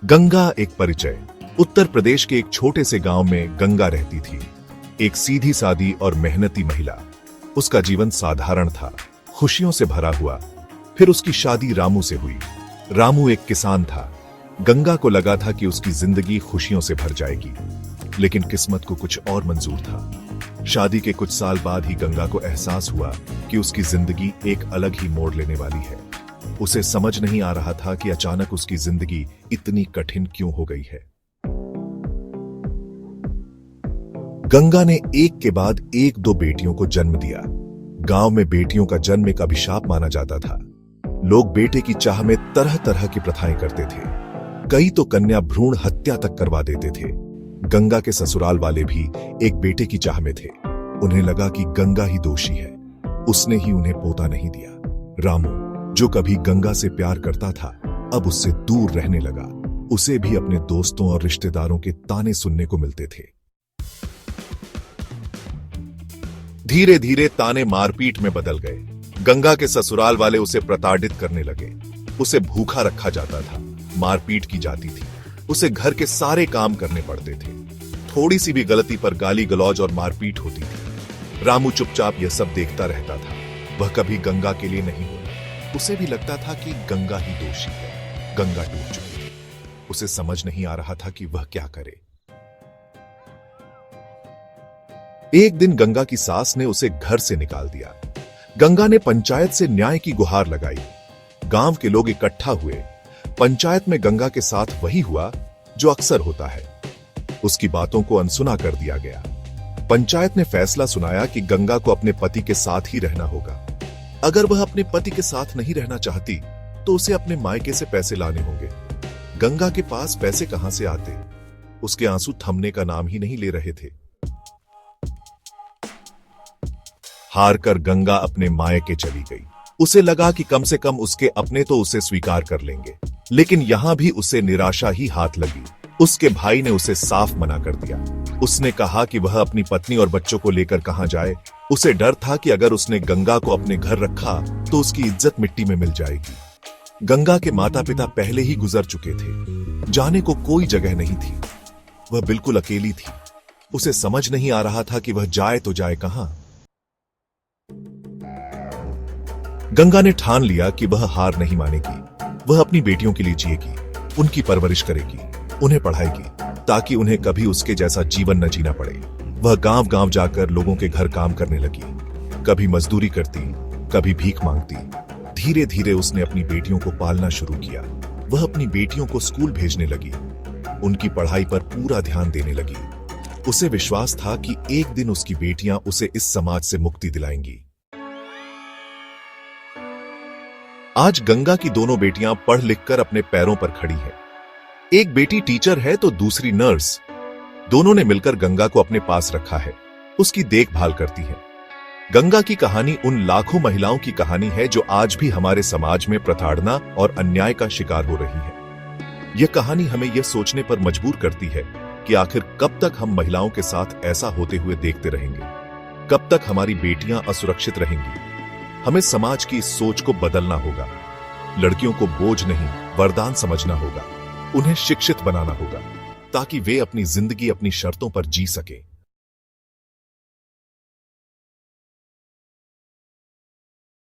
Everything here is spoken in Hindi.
गंगा एक परिचय। उत्तर प्रदेश के एक छोटे से गांव में गंगा रहती थी, एक सीधी सादी और मेहनती महिला। उसका जीवन साधारण था, खुशियों से भरा हुआ। फिर उसकी शादी रामू से हुई। रामू एक किसान था। गंगा को लगा था कि उसकी जिंदगी खुशियों से भर जाएगी, लेकिन किस्मत को कुछ और मंजूर था। शादी के कुछ साल बाद ही गंगा को एहसास हुआ कि उसकी जिंदगी एक अलग ही मोड़ लेने वाली है। उसे समझ नहीं आ रहा था कि अचानक उसकी जिंदगी इतनी कठिन क्यों हो गई है। गंगा ने एक के बाद एक दो बेटियों को जन्म दिया। गांव में बेटियों का जन्म एक अभिशाप माना जाता था। लोग बेटे की चाह में तरह तरह की प्रथाएं करते थे। कई तो कन्या भ्रूण हत्या तक करवा देते थे। गंगा के ससुराल वाले भी एक बेटे की चाह में थे। उन्हें लगा कि गंगा ही दोषी है, उसने ही उन्हें पोता नहीं दिया। रामू, जो कभी गंगा से प्यार करता था, अब उससे दूर रहने लगा। उसे भी अपने दोस्तों और रिश्तेदारों के ताने सुनने को मिलते थे। धीरे धीरे ताने मारपीट में बदल गए। गंगा के ससुराल वाले उसे प्रताड़ित करने लगे। उसे भूखा रखा जाता था, मारपीट की जाती थी। उसे घर के सारे काम करने पड़ते थे। थोड़ी सी भी गलती पर गाली गलौज और मारपीट होती थी। रामू चुपचाप यह सब देखता रहता था। वह कभी गंगा के लिए नहीं बोला। उसे भी लगता था कि गंगा ही दोषी है। गंगा टूट चुकी थी। उसे समझ नहीं आ रहा था कि वह क्या करे। एक दिन गंगा की सास ने उसे घर से निकाल दिया। गंगा ने पंचायत से न्याय की गुहार लगाई। गांव के लोग इकट्ठा हुए। पंचायत में गंगा के साथ वही हुआ जो अक्सर होता है। उसकी बातों को अनसुना कर दिया गया। पंचायत ने फैसला सुनाया कि गंगा को अपने पति के साथ ही रहना होगा। अगर वह अपने पति के साथ नहीं रहना चाहती तो उसे अपने मायके से पैसे लाने होंगे। गंगा के पास पैसे कहां से आते? उसके आंसू थमने का नाम ही नहीं ले रहे थे। हार कर गंगा अपने मायके चली गई। उसे लगा कि कम से कम उसके अपने तो उसे स्वीकार कर लेंगे, लेकिन यहां भी उसे निराशा ही हाथ लगी। उसके भाई ने उसे साफ मना कर दिया। उसने कहा कि वह अपनी पत्नी और बच्चों को लेकर कहां जाए। उसे डर था कि अगर उसने गंगा को अपने घर रखा तो उसकी इज्जत मिट्टी में मिल जाएगी। गंगा के माता पिता पहले ही गुजर चुके थे। जाने को कोई जगह नहीं थी। वह बिल्कुल अकेली थी। उसे समझ नहीं आ रहा था कि वह जाए तो जाए कहां। गंगा ने ठान लिया कि वह हार नहीं मानेगी। वह अपनी बेटियों के लिए जिएगी, उनकी परवरिश करेगी, उन्हें पढ़ाएगी, ताकि उन्हें कभी उसके जैसा जीवन न जीना पड़े। वह गांव गांव जाकर लोगों के घर काम करने लगी। कभी मजदूरी करती, कभी भीख मांगती। धीरे धीरे उसने अपनी बेटियों को पालना शुरू किया। वह अपनी बेटियों को स्कूल भेजने लगी, उनकी पढ़ाई पर पूरा ध्यान देने लगी। उसे विश्वास था कि एक दिन उसकी बेटियां उसे इस समाज से मुक्ति दिलाएंगी। आज गंगा की दोनों बेटियां पढ़ लिखकर अपने पैरों पर खड़ी है। एक बेटी टीचर है तो दूसरी नर्स। दोनों ने मिलकर गंगा को अपने पास रखा है, उसकी देखभाल करती है। गंगा की कहानी उन लाखों महिलाओं की कहानी है जो आज भी हमारे समाज में प्रताड़ना और अन्याय का शिकार हो रही है। यह कहानी हमें यह सोचने पर मजबूर करती है कि आखिर कब तक हम महिलाओं के साथ ऐसा होते हुए देखते रहेंगे। कब तक हमारी बेटियां असुरक्षित रहेंगी। हमें समाज की इस सोच को बदलना होगा। लड़कियों को बोझ नहीं, वरदान समझना होगा। उन्हें शिक्षित बनाना होगा ताकि वे अपनी जिंदगी अपनी शर्तों पर जी सके।